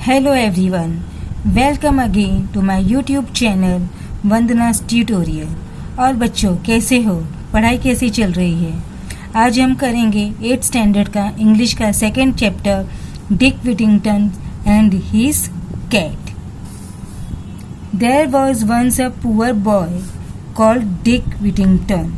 Hello everyone, welcome again to my YouTube channel वंदना's tutorial. और बच्चों कैसे हो, पढ़ाई कैसी चल रही है? आज हम करेंगे 8th स्टैंडर्ड का इंग्लिश का second chapter Dick Whittington and his cat. There was once a poor boy called Dick Whittington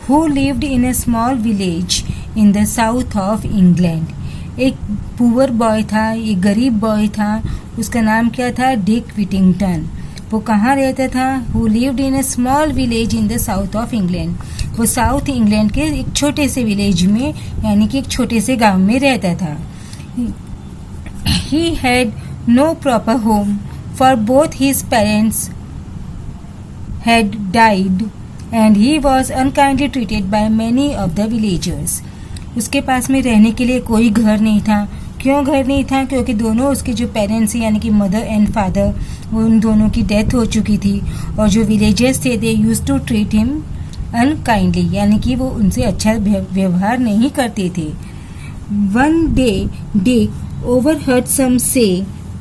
who lived in a small village in the south of England। एक पुअर बॉय था, एक गरीब boy था, उसका नाम क्या था? डिक विटिंगटन। वो कहाँ रहता था? Who lived in a small village in the south of England. वो साउथ इंग्लैंड के एक छोटे से विलेज में, यानी कि एक छोटे से गांव में रहता था। He had no proper home for both his parents had died and he was unkindly treated by many of the villagers. उसके पास में रहने के लिए कोई घर नहीं था। क्यों घर नहीं था? क्योंकि दोनों उसके जो पेरेंट्स यानी कि मदर एंड फादर, वो उन दोनों की डेथ हो चुकी थी। और जो विलेजर्स थे they used to treat him unkindly, यानी कि वो उनसे अच्छा व्यवहार नहीं करते थे। One day Dick overheard some say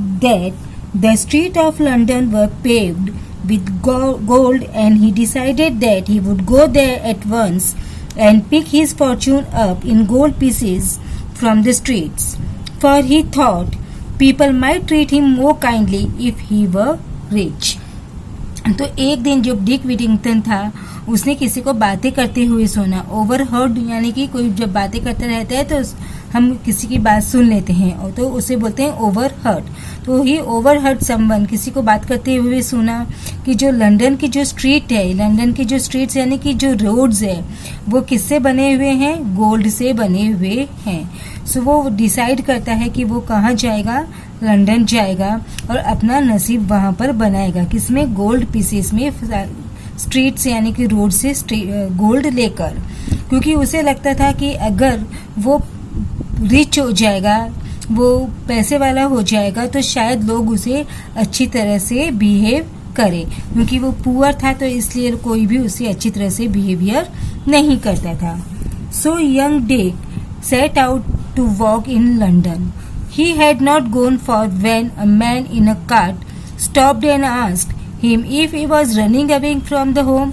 that the street of London were paved with gold and he decided that he would go there at once and pick his fortune up in gold pieces from the streets, for he thought people might treat him more kindly if he were rich। तो एक दिन जब Dick विटिंगटन था, उसने किसी को बातें करते हुए सुना। ओवरहर्ड यानी कि कोई जब बातें करते रहते हैं तो हम किसी की बात सुन लेते हैं, और तो उसे बोलते हैं ओवरहर्ड। तो ही ओवरहर्ड समवन, किसी को बात करते हुए सुना कि जो लंदन की जो स्ट्रीट है, लंदन की जो स्ट्रीट्स यानी कि जो रोड्स है, वो किससे बने हुए हैं? गोल्ड से बने हुए हैं। सो वो डिसाइड करता है कि वो कहाँ जाएगा? लंदन जाएगा और अपना नसीब वहाँ पर बनाएगा। किसमें? गोल्ड पीसेस में, स्ट्रीट से यानी कि रोड से गोल्ड लेकर। क्योंकि उसे लगता था कि अगर वो रिच हो जाएगा, वो पैसे वाला हो जाएगा, तो शायद लोग उसे अच्छी तरह से बिहेव करे। क्योंकि वो पुअर था तो इसलिए कोई भी उसे अच्छी तरह से बिहेवियर नहीं करता था। So young Dick set out to walk in London. He had not gone far when a man in a cart stopped and asked him if he was running away from the home.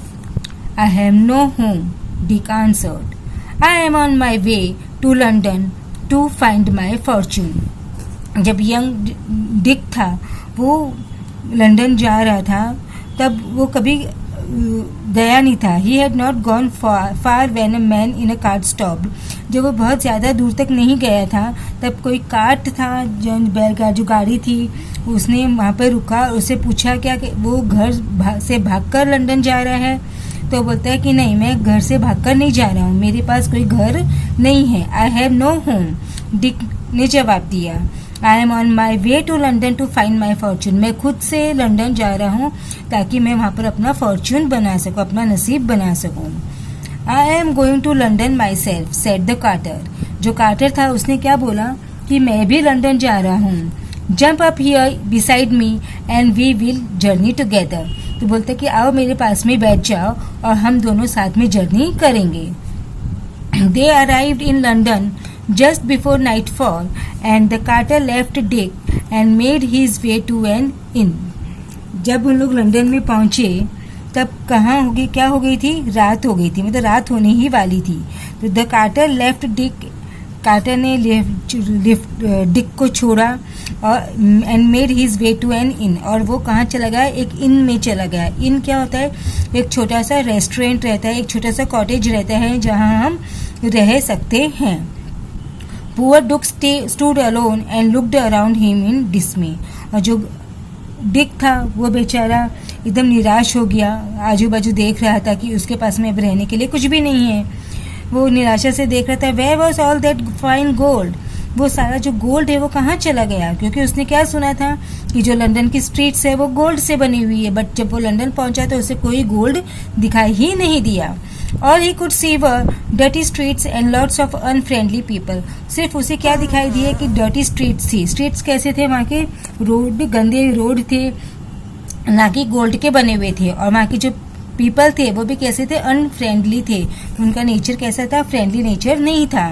I have no home, Dick answered. I am on my way to London to find my fortune. जब young Dick था, वो London जा रहा था, तब वो कभी गया नहीं था। He had not gone far when a man in a cart stopped. जब वो बहुत ज़्यादा दूर तक नहीं गया था, तब कोई कार्ट था, जो गाड़ी थी, उसने वहाँ पर रुका और उससे पूछा क्या कि वो घर से भागकर लंदन जा रहा है। तो बोलता है कि नहीं, मैं घर से भागकर नहीं जा रहा हूँ, मेरे पास कोई घर नहीं है। I have no home, Dick ने जवाब दिया। I am on my way to London to find my fortune. मैं खुद से लंदन जा रहा हूँ ताकि मैं वहाँ पर अपना फॉर्चून बना सकूँ, अपना नसीब बना सकूँ। I am going to London myself said the carter. जो कार्टर था उसने क्या बोला कि मैं भी लंदन जा रहा हूँ। Jump up here beside me and we will journey together. तो बोलते कि आओ मेरे पास में बैठ जाओ और हम दोनों साथ में जर्नी करेंगे। They arrived in London just before nightfall and the carter left Dick and made his way to an inn। जब उन लोग लंदन में पहुंचे तब कहाँ हो गई, क्या हो गई थी? रात हो गई थी, मतलब रात होने ही वाली थी। तो the carter left Dick, carter ने डिक को छोड़ा और and made his way to an inn. और वो कहाँ चला गया? एक इन में चला गया। इन क्या होता है? एक छोटा सा रेस्टोरेंट रहता है, एक छोटा सा कॉटेज रहता है जहाँ हम रह सकते हैं। Poor Dick stood alone and looked around him in dismay। और जो डिक था वो बेचारा एकदम निराश हो गया, आजू बाजू देख रहा था कि उसके पास में अब रहने के लिए कुछ भी नहीं है। वो निराशा से देख रहा था। Where was all that fine gold? वो सारा जो गोल्ड है वो कहाँ चला गया? क्योंकि उसने क्या सुना था कि जो लंदन की स्ट्रीट्स है वो गोल्ड से बनी हुई है, बट जब वो लंदन पहुंचा तो उसे कोई गोल्ड दिखाई ही नहीं दिया। All he could see were dirty streets and lots of unfriendly people। सिर्फ उसे क्या दिखाई दिया कि dirty streets थी। स्ट्रीट्स कैसे थे? वहाँ के रोड, गंदे रोड थे, ना कि गोल्ड के बने हुए थे। और वहाँ के जो पीपल थे वो भी कैसे थे? अनफ्रेंडली थे। उनका नेचर कैसा था? फ्रेंडली नेचर नहीं था।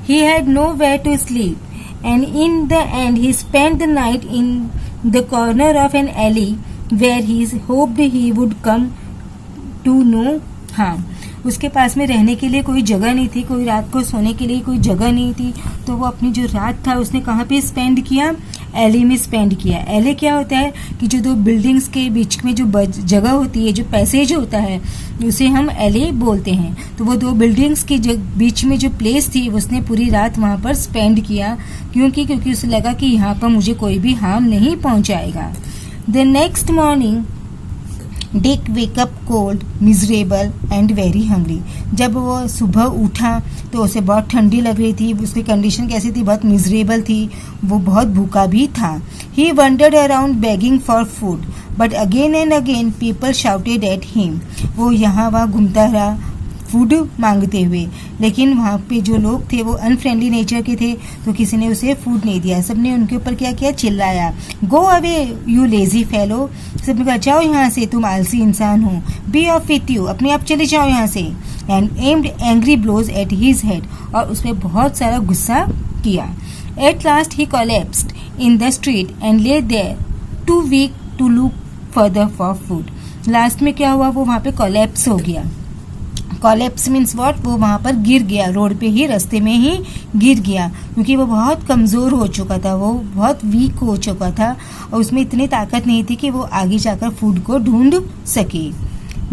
He had nowhere to sleep and in the end he spent the night in the corner of an alley where he hoped he would come to no harm. उसके पास में रहने के लिए कोई जगह नहीं थी, कोई रात को सोने के लिए कोई जगह नहीं थी, तो वो अपनी जो रात था उसने कहाँ पे स्पेंड किया? एली में स्पेंड किया. एली क्या होता है कि जो दो बिल्डिंग्स के बीच में जो जगह होती है, जो पैसेज होता है, उसे हम एली बोलते हैं. तो वो दो बिल्डिंग्स के बीच में जो प्लेस थी उसने पूरी रात वहाँ पर स्पेंड किया. क्योंकि उसे लगा कि यहाँ पर मुझे कोई भी हार्म नहीं पहुँचाएगा. The next morning Dick wake up cold, miserable and very hungry. जब वो सुबह उठा तो उसे बहुत ठंडी लग रही थी. उसकी कंडीशन कैसी थी? बहुत मिजरेबल थी. वो बहुत भूखा भी था. He wandered around begging for food but again and again people shouted at him. वो यहाँ वहाँ घूमता रहा फूड मांगते हुए, लेकिन वहाँ पे जो लोग थे वो अनफ्रेंडली नेचर के थे, तो किसी ने उसे फूड नहीं दिया. सबने उनके ऊपर क्या किया? चिल्लाया. Go away you lazy fellow. सबने कहा जाओ यहाँ से, तुम आलसी इंसान हो. बी ऑफ विथ यू, अपने आप चले जाओ यहाँ से. And aimed angry blows at his head, और उसमें बहुत सारा गुस्सा किया. At last he collapsed in the street and lay there too weak to look further for food. लास्ट में क्या हुआ? वो वहाँ पे कोलैप्स हो गया. Collapse means what? वो वहाँ पर गिर गया, रोड पे ही, रास्ते में ही गिर गया, क्योंकि वो बहुत कमज़ोर हो चुका था, वो बहुत वीक हो चुका था और उसमें इतनी ताकत नहीं थी कि वो आगे जाकर फूड को ढूंढ सके.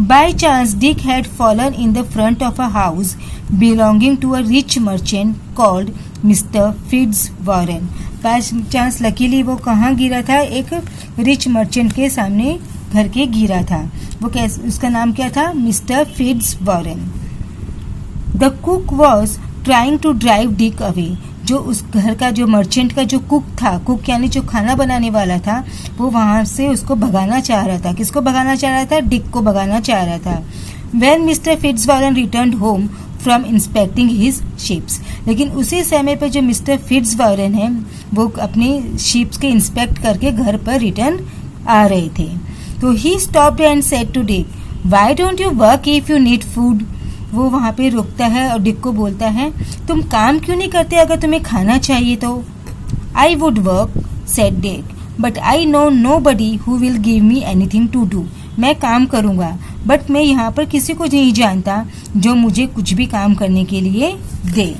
By chance Dick had fallen in the front of a house belonging to a rich merchant called Mister Fitzwarren. By chance luckily वो कहाँ गिरा था? एक रिच मर्चेंट के सामने घर के गिरा था. वो कैसे? उसका नाम क्या था? Mister Fitzwarren. The cook was trying to drive Dick away. जो उस घर का जो मर्चेंट का जो कुक था, कुक यानी जो खाना बनाने वाला था, वो वहां से उसको भगाना चाह रहा था. किसको भगाना चाह रहा था? डिक को भगाना चाह रहा था. When Mister Fitzwarren returned home from inspecting his ships. लेकिन उसी समय पर जो मिस्टर फिट्जवारन है वो अपने शिप्स के इंस्पेक्ट करके घर पर रिटर्न आ रहे थे. तो he stopped and said to Dick, why don't you work if you need food. वो वहाँ पे रुकता है और डिक को बोलता है, तुम काम क्यों नहीं करते अगर तुम्हें खाना चाहिए तो. I would work said Dick, but I know nobody who will give me anything to do. मैं काम करूँगा, बट मैं यहाँ पर किसी को नहीं जानता जो मुझे कुछ भी काम करने के लिए दे.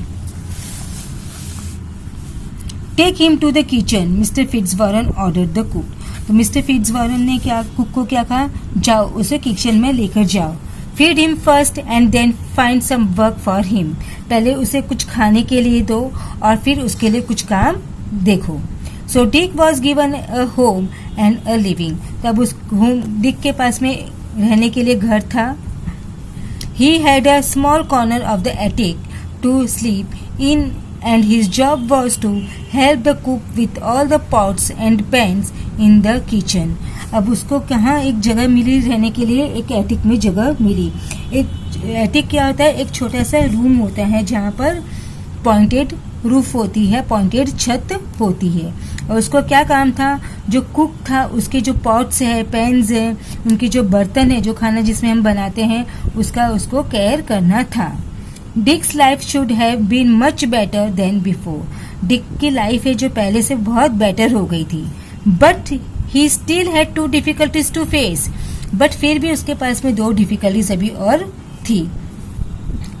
Take him to the kitchen, Mister Fitzwarren ordered the cook. तो मिस्टर फिट्जवारन ने क्या कुक को क्या कहा? जाओ उसे किचन में लेकर जाओ. Feed him first and then find some work for him. पहले उसे कुछ खाने के लिए दो और फिर उसके लिए कुछ काम देखो. So Dick was given a home and a living. तब उस डिक के पास में रहने के लिए घर था. He had a small corner of the attic to sleep in and his job was to help the cook with all the pots and pans in the kitchen. अब उसको कहाँ एक जगह मिली रहने के लिए? एक एटिक में जगह मिली. एक एटिक क्या होता है? एक छोटा सा रूम होता है जहाँ पर पॉइंटेड रूफ होती है, पॉइंटेड छत होती है. और उसको क्या काम था? जो कुक था उसके जो पॉट्स है, पैन्स है, उनके जो बर्तन है, जो खाना जिसमें हम बनाते हैं, उसको केयर करना था. Dick's life should have been much better than before. Dick की लाइफ है जो पहले से बहुत बेटर हो गई थी. But he still had 2 difficulties to face. But फिर भी उसके पास में 2 डिफिकल्टीज अभी और थी.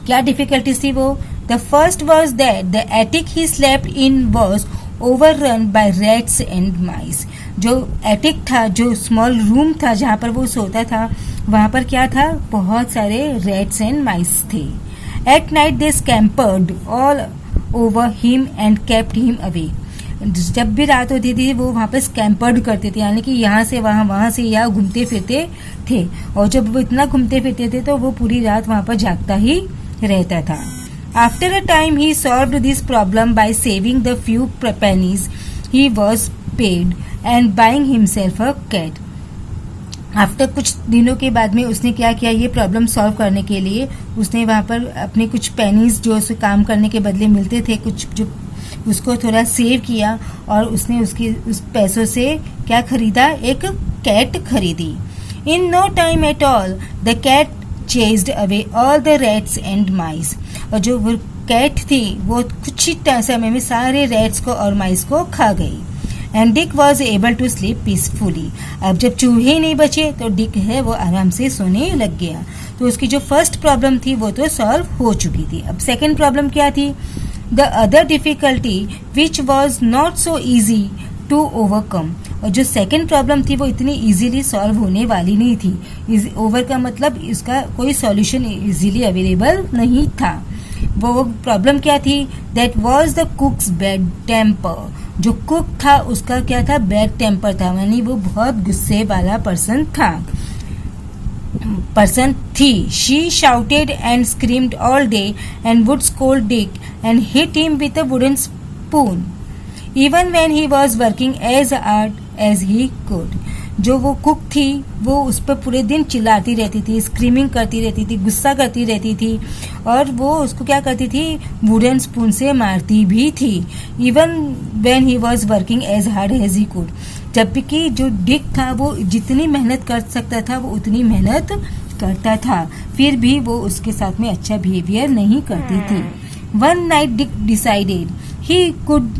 क्या डिफिकल्टीज थी वो? The first was that the attic he slept in was overrun by rats and mice. जो एटिक था, जो स्मॉल रूम था जहाँ पर वो सोता था, वहाँ पर क्या था? बहुत सारे रैट्स एंड माइस थे. At night they scampered all over him and kept him awake. जब भी रात होती थी वो वहाँ पर स्कैम्पर्ड करते थे, यानी कि यहाँ से वहाँ, वहाँ से यहाँ घूमते फिरते थे. और जब वो इतना घूमते फिरते थे तो वो पूरी रात वहाँ पर जागता ही रहता था. After a time he solved this problem by saving the few pennies he was paid and buying himself a cat. After कुछ दिनों के बाद में उसने क्या किया? ये प्रॉब्लम सॉल्व करने के लिए उसने वहाँ पर अपने कुछ पेनीज जो उसे काम करने के बदले मिलते थे, कुछ जो उसको थोड़ा सेव किया और उसने उस पैसों से क्या खरीदा? एक कैट खरीदी. In no time at all the cat chased away all the rats and mice. और जो वो कैट थी वो कुछ ही समय में सारे रैट्स को और माइस को खा गई। And Dick was able to sleep peacefully. अब जब चूहे नहीं बचे तो डिक है वो आराम से सोने लग गया। तो उसकी जो फर्स्ट प्रॉब्लम थी वो तो सॉल्व हो चुकी थी। अब सेकेंड प्रॉब्लम क्या थी? The other difficulty which was not so easy to overcome. और जो सेकेंड प्रॉब्लम थी वो इतनी इजीली सॉल्व होने वाली नहीं थी। ओवरकम मतलब इसका कोई सॉल्यूशन इजीली अवेलेबल नहीं था। वो प्रॉब्लम क्या थी? That was the cook's bad temper. जो कुक था उसका क्या था? बैड टेम्पर था, यानी वो बहुत गुस्से वाला पर्सन थी। She shouted and screamed all day and would scold Dick and hit him with a wooden spoon even when he was working as hard as he could. जो वो कुक थी वो उस पर पूरे दिन चिल्लाती रहती थी, स्क्रीमिंग करती रहती थी, गुस्सा करती रहती थी और वो उसको क्या करती थी? वुडन स्पून से मारती भी थी। Even when he was working as hard as he could. जबकि जो डिक था वो जितनी मेहनत कर सकता था वो उतनी मेहनत करता था, फिर भी वो उसके साथ में अच्छा बिहेवियर नहीं करती थी। One night Dick decided he could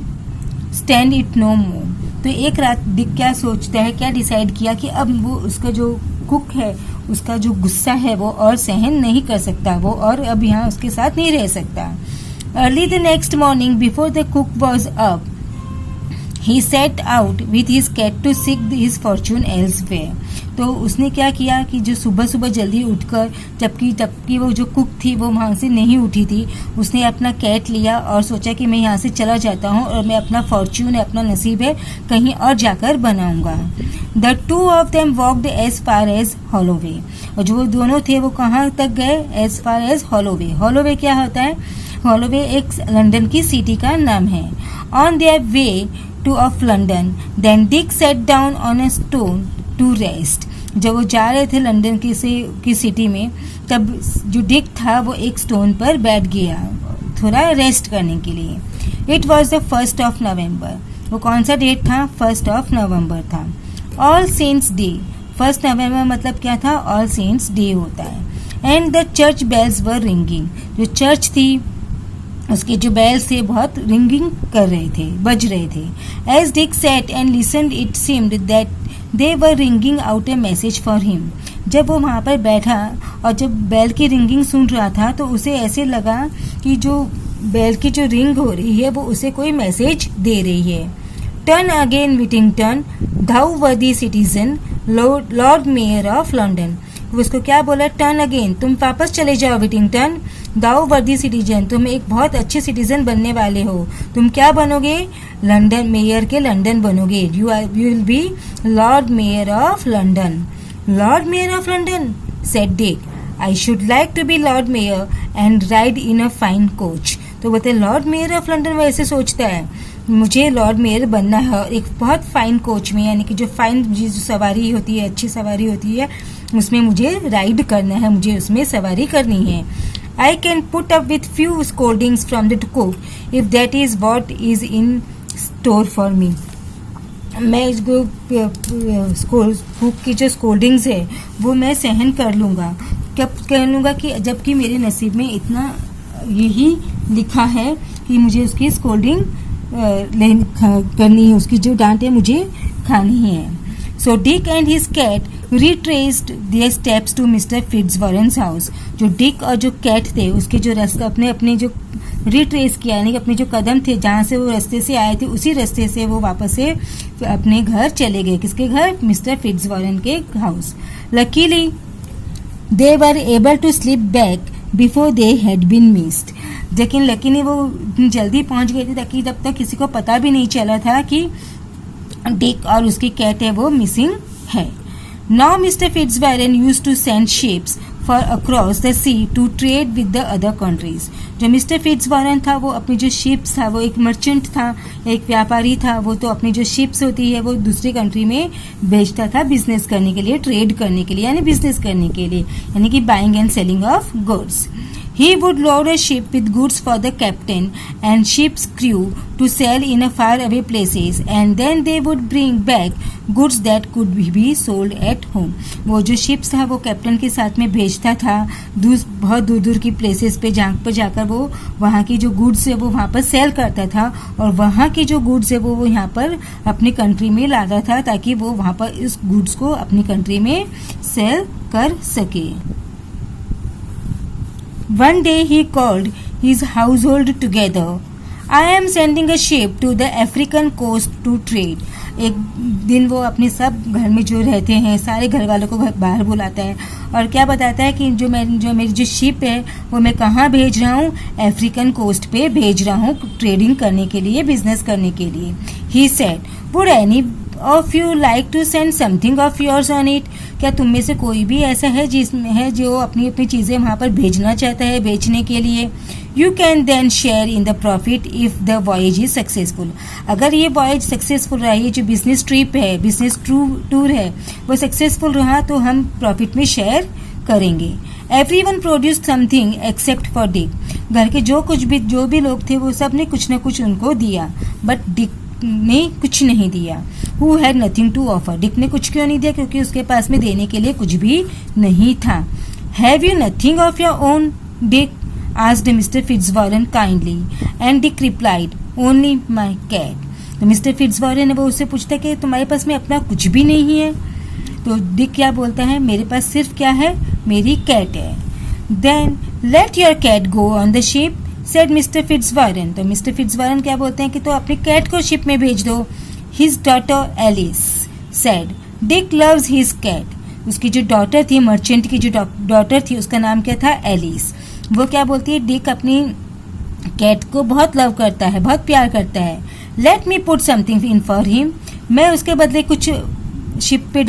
stand it no more. तो एक रात डिक क्या सोचता है, क्या डिसाइड किया कि अब वो उसका जो कुक है उसका जो गुस्सा है वो और सहन नहीं कर सकता, वो और अब यहाँ उसके साथ नहीं रह सकता। Early the next morning before the cook was up he set out with his cat to seek his fortune elsewhere. तो उसने क्या किया कि जो सुबह सुबह जल्दी उठकर, जबकि वो जो कुक थी वो वहाँ से नहीं उठी थी, उसने अपना कैट लिया और सोचा कि मैं यहाँ से चला जाता हूँ और मैं अपना फॉर्चून है, अपना नसीब है, कहीं और जाकर बनाऊंगा। The two of them walked as far as Holloway. और जो वो दोनों थे वो कहाँ तक गए? As far as Holloway. Holloway क्या होता है? हॉलोवे एक लंदन की सिटी का नाम है। On their way to of London then Dick sat down on a stone to rest. जब वो जा रहे थे लंदन की सिटी में, तब जो डिक था वो एक स्टोन पर बैठ गया थोड़ा रेस्ट करने के लिए। It was the 1st of November। वो कौन सा डेट था? 1st of November था। All Saints Day. 1st November मतलब क्या था? ऑल सेंट्स डे होता है। And the church bells were ringing. जो चर्च थी उसके जो बेल्स थे बहुत रिंगिंग कर रहे थे, बज रहे थे। As Dick sat and listened it seemed that they were ringing out a message for him. जब वो वहाँ पर बैठा और जब बेल की रिंगिंग सुन रहा था तो उसे ऐसे लगा कि जो बेल की जो रिंग हो रही है वो उसे कोई मैसेज दे रही है। टर्न अगेन विटिंगटन दाउ वर्दी citizen Lord mayor of London. उसको क्या बोला? टर्न अगेन, तुम वापस चले जाओ विटिंगटन, दाउ वर्दी सिटीजन, तुम एक बहुत अच्छे सिटीजन बनने वाले हो। तुम क्या बनोगे? लंदन मेयर के लंदन बनोगे। You will be Lord mayor of London. Lord mayor of London, said Dick, I should like to be Lord Mayor and ride in a fine coach. तो बोलते लॉर्ड मेयर ऑफ लंदन वो ऐसे सोचता है, मुझे Lord mayor बनना है एक बहुत फाइन कोच में, यानी कि जो फाइन जो सवारी होती है, अच्छी सवारी होती है, उसमें मुझे राइड करना है, मुझे उसमें सवारी करनी है। I can put up with few scoldings from the cook if that is what is in store for me। मैं इसको कुक की जो स्कोल्डिंग्स है वो मैं सहन कर लूँगा। कब कर लूँगा? कि जबकि मेरे नसीब में इतना यही लिखा है कि मुझे उसकी स्कोल्डिंग करनी है, उसकी जो डांट है मुझे खानी है। So Dick and his cat retraced their steps to Mr. Fitzwarren's house। जो डिक और जो कैट थे उसके जो रास्ते अपने जो रिट्रेस किया, यानी कि अपने जो कदम थे जहाँ से वो रास्ते से आए थे उसी रास्ते से वो वापस से अपने घर चले गए। किसके घर? मिस्टर फिट्जवॉरन के house. Luckily they were able to sleep back before they had been missed. लेकिन लकीली वो जल्दी पहुंच गए थे ताकि तब तक किसी को पता भी नहीं चला था कि डिक और उसकी कैट है वो मिसिंग है। Now Mr Fitzwarren used to send ships for across the sea to trade with the other countries. जो मिस्टर फिट्जवारन था वो अपनी जो शिप्स था, वो एक मर्चेंट था, एक व्यापारी था, वो तो अपनी जो शिप्स होती है वो दूसरी कंट्री में भेजता था बिजनेस करने के लिए, ट्रेड करने के लिए, यानी बिजनेस करने के लिए, यानी कि buying and selling of goods. He would load a ship with goods for the captain and ship's crew to sell in a far away places, and then they would bring back goods that could be sold at home. वो जो ships था वो captain के साथ में भेजता था बहुत दूर दूर की प्लेसेस पे, जहाँ पर जाकर वो वहाँ की जो गुड्स है वो वहाँ पर सेल करता था, और वहाँ की जो गुड्स है वो यहाँ पर अपनी कंट्री में लाता था, ताकि वो वहाँ पर इस गुड्स को अपनी कंट्री में सेल कर सके। One day he called his household together. I am sending a ship to the African coast to trade. एक दिन वो अपने सब घर में जो रहते हैं सारे घर वालों को बाहर बुलाता है और क्या बताता है कि जो मेरी जो शिप है वो मैं कहाँ भेज रहा हूँ, अफ्रीकन कोस्ट पे भेज रहा हूँ ट्रेडिंग करने के लिए, बिजनेस करने के लिए। He said, would any of you like to send something of yours on it? क्या तुम में से कोई भी ऐसा है जिसमें है जो अपनी अपनी चीज़ें वहाँ पर भेजना चाहता है बेचने के लिए? You can then share in the profit if the voyage is successful. अगर ये voyage सक्सेसफुल रहा, ये जो बिजनेस ट्रिप है, बिजनेस टूर है, वो सक्सेसफुल रहा तो हम प्रॉफिट में शेयर करेंगे। Everyone produced something except for Dick. घर के जो भी लोग थे वो सब ने कुछ न कुछ उनको दिया, बट डिक ने कुछ नहीं दिया। Who had nothing to offer. Dick ने कुछ क्यों नहीं दिया? क्योंकि उसके पास में देने के लिए कुछ भी नहीं था। Have you nothing of your own, Dick? asked Mr. Fitzwarren kindly, and Dick replied, only my cat. तो मिस्टर फिट्जवॉरेन वो उससे पूछता है कि तुम्हारे पास में अपना कुछ भी नहीं है? तो डिक क्या बोलता है, मेरे पास सिर्फ क्या है, मेरी कैट है। Then let your cat go on the ship, said Mr. Fitzwarren. तो मिस्टर फिट्जवॉरेन क्या बोलते हैं कि तो अपनी कैट को शिप में भेज दो। His daughter Alice said, Dick loves his cat. उसकी जो डॉटर थी, मर्चेंट की जो डॉटर थी, उसका नाम क्या था, एलिस। वो क्या बोलती है, डिक अपनी कैट को बहुत लव करता है, बहुत प्यार करता है। Let me put something in for him, मैं उसके बदले कुछ शिप पे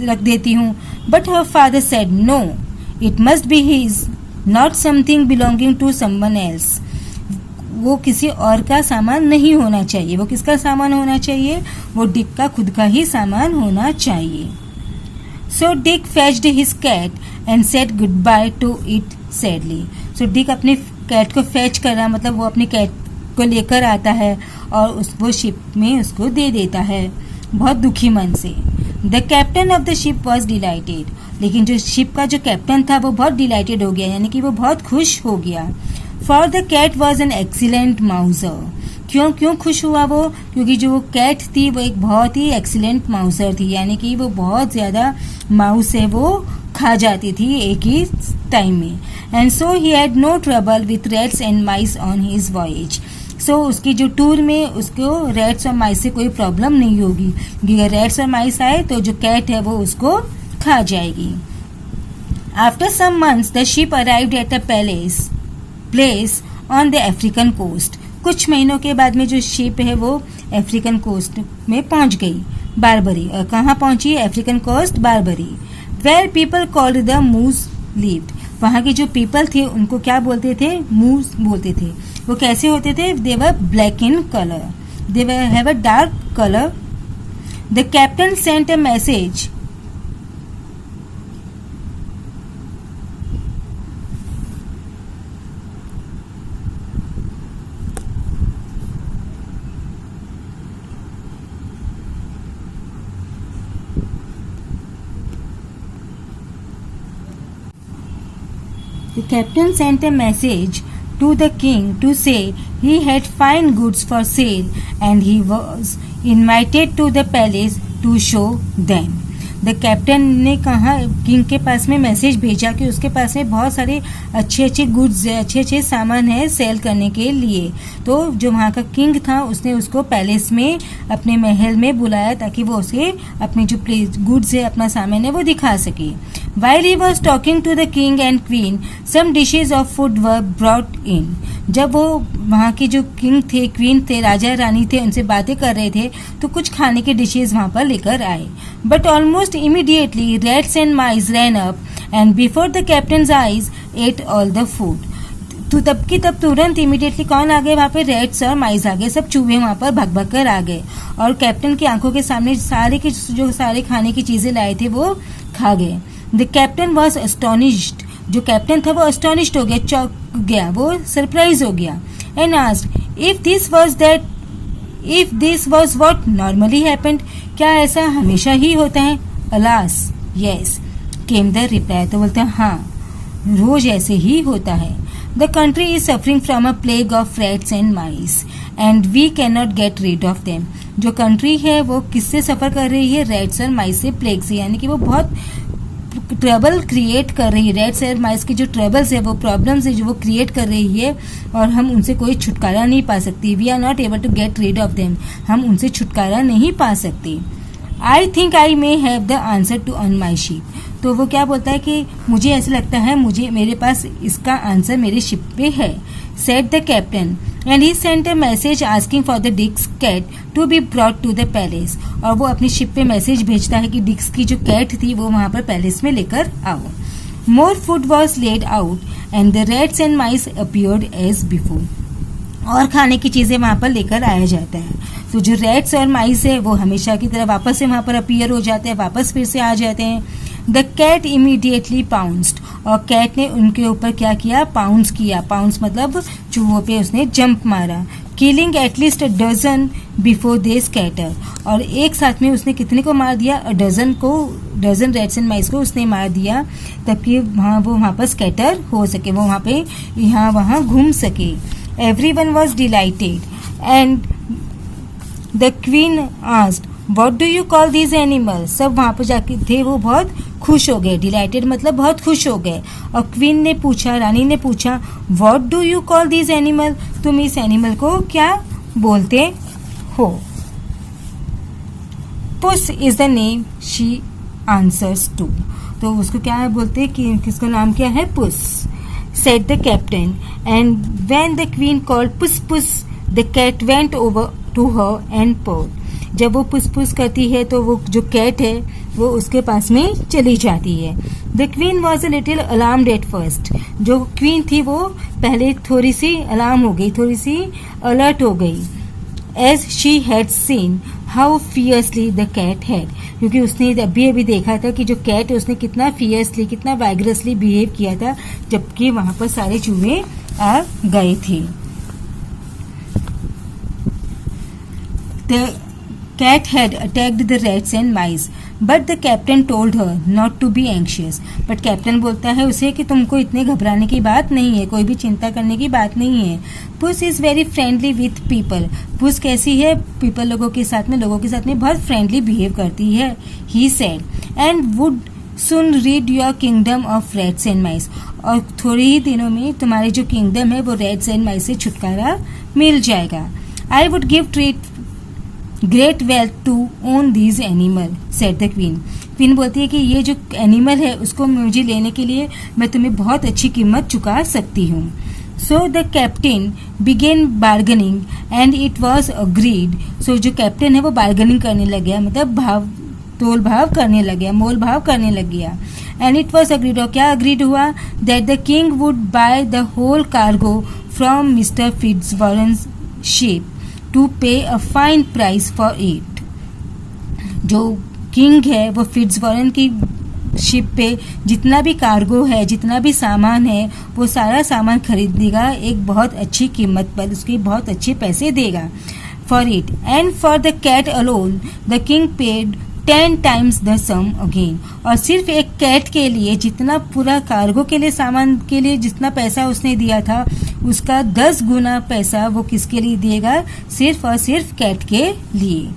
रख देती हूँ। But her father said no, it must be his, not something belonging to someone else. वो किसी और का सामान नहीं होना चाहिए। वो किसका सामान होना चाहिए? वो डिक का खुद का ही सामान होना चाहिए। So Dick fetched his cat and said goodbye to it sadly. So Dick अपने कैट को फेच कर रहा, मतलब वो अपनी कैट को लेकर आता है और वो शिप में उसको दे देता है बहुत दुखी मन से। The captain of the ship was dilated, लेकिन जो शिप का जो कैप्टन था वो बहुत डिलाइटेड हो गया, यानी कि वो बहुत खुश हो गया। For the cat was an excellent mouser. क्यों खुश हुआ वो? क्योंकि जो वो कैट थी वो एक बहुत ही एक्सीलेंट माउजर थी, यानी कि वो बहुत ज़्यादा माउस है वो खा जाती थी एक ही टाइम में। And so he had no trouble with rats and mice on his voyage. So उसकी जो टूर में उसको रैट्स और माइस से कोई प्रॉब्लम नहीं होगी, क्योंकि अगर रैट्स और माइस आए तो जो कैट है वो उसको खा जाएगी। After some months the ship arrived at a place on the African coast. कुछ महीनों के बाद में जो शिप है वो अफ्रीकन कोस्ट में पहुंच गई, बारबरी। और कहाँ पहुंची? African coast, Barbary. Where people called the Moors lived. वहाँ के जो पीपल थे उनको क्या बोलते थे? मूस बोलते थे। वो कैसे होते थे? They were black in colour, they were have a dark colour. The captain sent a message The captain sent a message to the king to say he had fine goods for sale and he was invited to the palace to show them. The captain ने कहा, king के पास में message भेजा कि उसके पास में बहुत सारे अच्छे गुड्स है, अच्छे सामान है सेल करने के लिए। तो जो वहाँ का किंग था उसने उसको पैलेस में अपने महल में बुलाया ताकि वो उसे अपने जो गुड्स है, अपना सामान है वो दिखा सके। While he was talking to the king and queen, some dishes of food were brought in. जब वो वहाँ के जो किंग थे, क्वीन थे, राजा रानी थे, उनसे बातें कर रहे थे तो कुछ खाने के डिशेज वहाँ पर लेकर आए। But almost immediately rats and mice ran up and before the captain's eyes ate all the food. तो तब की तब तुरंत इमीडिएटली कौन आ गए वहाँ पे? रेट्स और माइस आ गए, सब चूहे वहाँ पर भग कर आ गए और कैप्टन की आंखों के सामने सारे खाने की चीजें लाए थे वो खा गए। The captain was astonished. जो कैप्टन था वो एस्टोनिश्ड हो गया, चौंक गया, वो सरप्राइज हो गया। And asked if this was what normally happened. क्या ऐसा हमेशा ही होता है? Alas yes came the reply, तो बोलते हैं हाँ, रोज ऐसे ही होता है. The country is suffering from a plague of rats and mice and we can not get rid of them. जो कंट्री है वो किससे सफर कर रही है? रैट्स और माइस से, प्लेग से, यानी कि वो बहुत ट्रबल क्रिएट कर रही है. रैट्स और माइस की जो ट्रबल्स है, वो प्रॉब्लम्स है जो वो क्रिएट कर रही है, और हम उनसे कोई छुटकारा नहीं पा सकती. We are not able to get rid of them, हम उनसे छुटकारा नहीं पा सकते. I think I may have the answer to on my ship. तो वो क्या बोलता है कि मुझे ऐसा लगता है मेरे पास इसका आंसर मेरे शिप पे है. Said the captain and he sent a message asking for the Dick's cat to be brought to the palace. और वो अपनी शिप पे मैसेज भेजता है कि डिक्स की जो कैट थी वो वहां पर पैलेस में लेकर आओ. More food was laid out and the rats and mice appeared as before. और खाने की चीजें वहां पर लेकर आया जाता है. तो जो रैट्स और माइस है वो हमेशा की तरह वापस से वहां पर अपीयर हो जाते हैं, वापस फिर से आ जाते हैं. द कैट इमीडिएटली पाउंस्ड, और कैट ने उनके ऊपर क्या किया? पाउंस किया. पाउंस मतलब चूहों पे उसने जंप मारा. Killing at least a dozen before they scatter, और एक साथ में उसने कितने को मार दिया? डजन रैट्स एंड माइस को उसने मार दिया, तबकि वहां पर स्कैटर हो सके, वो वहां पे यहाँ वहां घूम सके. Everyone was delighted and the queen asked, "What do you call these animals?" सब वहाँ पर जाके थे वो बहुत खुश हो गए. डिलाइटेड मतलब बहुत खुश हो गए. और क्वीन ने पूछा, रानी ने पूछा, "What do you call these animals?" तुम इस एनिमल को क्या बोलते हो? Puss is the name she answers to. तो उसको क्या बोलते हैं कि किसका नाम क्या है? पुस. Said the captain, and when the queen called puss puss, the cat went over to her and purred. जब वो पुस पुस करती है तो वो जो कैट है वो उसके पास में चली जाती है. The queen was a little alarmed at first. जो क्वीन थी वो पहले थोड़ी सी अलार्म हो गई, थोड़ी सी अलर्ट हो गई. As she had seen how fiercely the cat had, क्योंकि उसने अभी देखा था कि जो कैट है उसने कितना फियर्सली, कितना वाइग्रसली बिहेव किया था, जबकि वहां पर सारे चूहे आ गए थे. The cat had attacked the rats and mice, but the captain told her not to be anxious. But captain बोलता है उसे कि तुमको इतने घबराने की बात नहीं है, कोई भी चिंता करने की बात नहीं है. पुस is very friendly with people. पुस कैसी है? पीपल लोगों के साथ में बहुत फ्रेंडली बिहेव करती है. He said, and would soon rid your kingdom of rats and mice. और थोड़े ही दिनों में तुम्हारे जो किंगडम है वो रैट्स एंड माइस से छुटकारा मिल जाएगा. I would give great wealth to own these animal, said the queen. Queen बोलती है कि ये जो एनिमल है उसको मुझे लेने के लिए मैं तुम्हें बहुत अच्छी कीमत चुका सकती हूँ. So the captain began bargaining and it was agreed. So जो कैप्टन है वो बार्गेनिंग करने लग गया, मतलब मोल भाव करने लग गया. एंड इट वॉज अग्रीड, और क्या अग्रीड हुआ? That the king would buy the whole cargo from Mr Fitzwarren's ship to pay a fine price for it. जो किंग है वो फिट्जवॉरन की शिप पे जितना भी कार्गो है, जितना भी सामान है, वो सारा सामान खरीदेगा एक बहुत अच्छी कीमत पर, उसके बहुत अच्छे पैसे देगा for it. And for the cat alone the king paid 10 times the sum again. और सिर्फ एक कैट के लिए जितना पूरा कार्गो के लिए, सामान के लिए जितना पैसा उसने दिया था, उसका 10 गुना पैसा वो किसके लिए दिएगा? सिर्फ और सिर्फ कैट के लिए.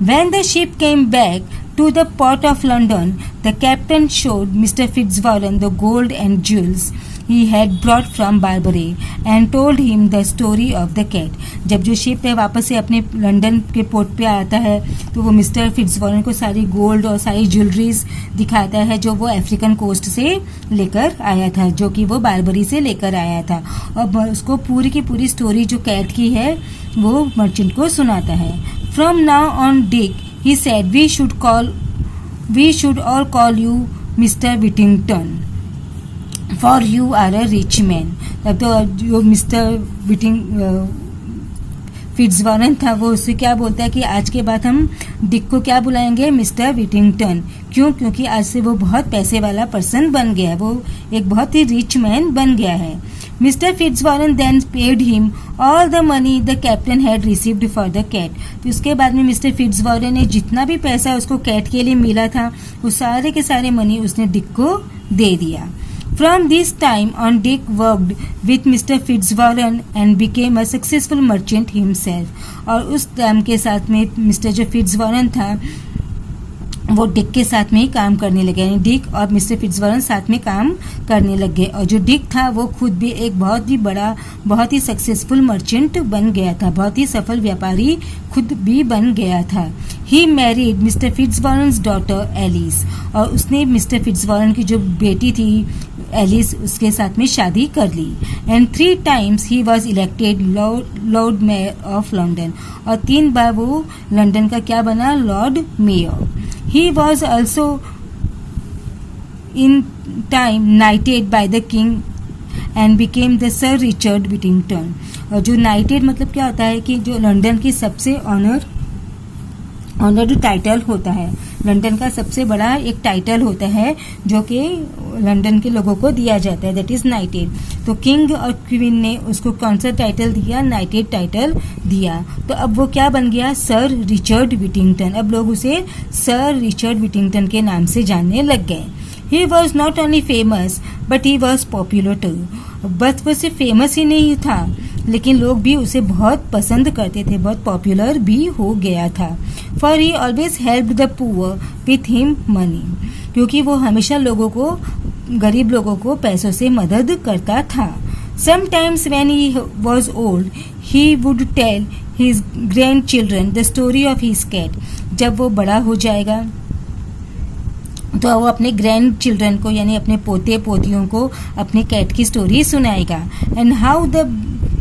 When the ship came back to the port of London, the captain showed Mr. Fitzwarren the gold and jewels he had brought from Barbary and told him the story of the cat. जब जो ship है वापस से अपने London के port पे आता है तो वो मिस्टर फिट्जवॉरन को सारी गोल्ड और सारी ज्वेलरीज दिखाता है जो वो अफ्रीकन कोस्ट से लेकर आया था, जो कि वो बारबरी से लेकर आया था. और उसको पूरी की पूरी स्टोरी जो कैट की है वो मर्चेंट को सुनाता है. From now on Dick, he said, we should all call you Mr. Whittington, for you are a rich man. तब तो जो मिस्टर फिट्जवॉरन था वो उससे क्या बोलता है कि आज के बाद हम डिक को क्या बुलाएंगे? मिस्टर विटिंगटन. क्यों? क्योंकि आज से वो बहुत पैसे वाला पर्सन बन गया है, वो एक बहुत ही रिच मैन बन गया है. Mr. Fitzwarren then paid him all the money the captain had received for the cat. फिर उसके बाद में मिस्टर फिट्जवॉरन ने जितना भी पैसा उसको कैट के लिए मिला था वो सारे के सारे मनी उसने डिक को दे दिया. From this time on, Dick worked with Mr. Fitzwarren and became a successful merchant himself. और उस टाइम के साथ में मिस्टर जो फिट्जवॉरन था वो डिक के साथ में ही काम करने लगे, यानी डिक और मिस्टर फिट्जवॉरन साथ में काम करने लग गए. और जो डिक था वो खुद भी एक बहुत ही बड़ा, बहुत ही सक्सेसफुल मर्चेंट बन गया था, बहुत ही सफल व्यापारी खुद भी बन गया था. He married mister फिट्जवॉरन्स daughter Alice, और उसने मिस्टर फिट्जवॉरन की जो बेटी थी एलिस उसके साथ में शादी कर ली. And 3 times he was elected lord mayor of London, और 3 बार वो लंदन का क्या बना, lord mayor. He was also in time knighted by the king and became the Sir Richard Whittington. और जो knighted मतलब क्या होता है कि जो लंदन की सबसे ऑनर्ड टाइटल होता है, लंदन का सबसे बड़ा एक टाइटल होता है जो कि लंदन के लोगों को दिया जाता है, दैट इज नाइटेड. तो किंग और क्वीन ने उसको कौन सा टाइटल दिया, नाइटेड टाइटल दिया. तो अब वो क्या बन गया, सर रिचर्ड विटिंगटन. अब लोग उसे सर रिचर्ड विटिंगटन के नाम से जानने लग गए. He was not only famous but he was popular too. बस वो सिर्फ फेमस ही नहीं था लेकिन लोग भी उसे बहुत पसंद करते थे, बहुत पॉपुलर भी हो गया था. For he always help the poor with him money, क्योंकि वो हमेशा लोगों को, गरीब लोगों को पैसों से मदद करता था. Sometimes when he was old he would tell his grandchildren the story of his cat. जब वो बड़ा हो जाएगा तो वो अपने ग्रैंड चिल्ड्रन को, यानी अपने पोते पोतियों को अपने कैट की स्टोरी सुनाएगा. And how the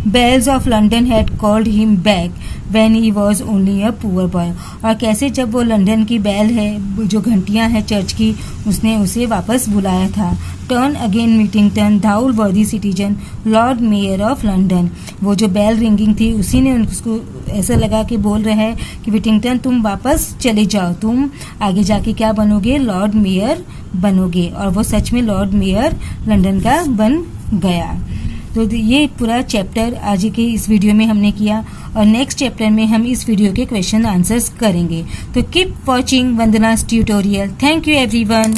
bells of London had called him back when he was only a poor boy. और कैसे जब वो लंदन की बेल है, जो घंटियां हैं चर्च की, उसने उसे वापस बुलाया था. टर्न अगेन विटिंगटन दाउ वर्दी citizen Lord mayor of London. वो जो बेल रिंगिंग थी उसी ने उसको ऐसा लगा कि बोल रहा है कि विटिंगटन तुम वापस चले जाओ, तुम आगे जाके क्या बनोगे, लॉर्ड मेयर बनोगे. और वो सच में लॉर्ड मेयर लंदन का बन गया. तो ये पूरा चैप्टर आज के इस वीडियो में हमने किया, और नेक्स्ट चैप्टर में हम इस वीडियो के क्वेश्चन आंसर्स करेंगे. तो keep watching Vandana's tutorial. Thank you everyone.